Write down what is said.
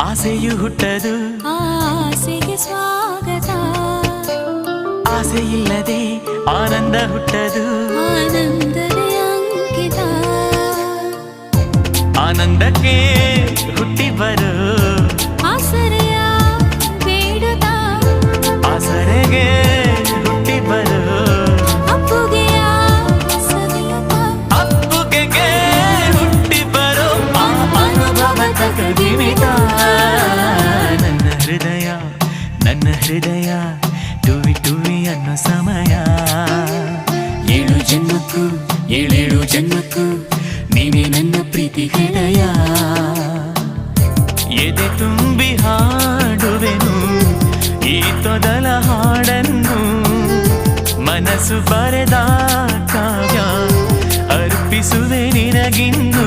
ಆಸೆಯು ಹುಟ್ಟದು ಆಸೆಗೆ ಸ್ವಾಗತ ಆಸೆ ಇಲ್ಲದೆ ಆನಂದ ಹುಟ್ಟದು ಆನಂದವೇ ಅಂಕಿತ ಆನಂದಕ್ಕೆ ಹುಟ್ಟಿ ಬರು ಆಸರೆಯ ಬೇಡುತ್ತ ಆಸರೆಗೆ ಹುಟ್ಟಿ ಬರು ಅಪ್ಪುಗೆಯ ಸವಿಯುತ್ತ ಅಪ್ಪುಗೆಗೆ ಹುಟ್ಟಿ ಬರು ಅನುಭವದ ಕದಿಮಿತ ನನ್ನ ಹೃದಯ ಟುವಿ ಟುವಿ ಅನ್ನೋ ಸಮಯ ಏಳೇಳು ಜನ್ಮಕ್ಕೂ ನೀವೇ ನನ್ನ ಪ್ರೀತಿ ಹೃದಯ ಎದೆ ತುಂಬಿ ಹಾಡುವೆನು ಈ ತೊದಲ ಹಾಡನ್ನು ಮನಸ್ಸು ಬರೆದ ಕಾವ್ಯ ಅರ್ಪಿಸುವೆ ನಿನಗಿನ್ನು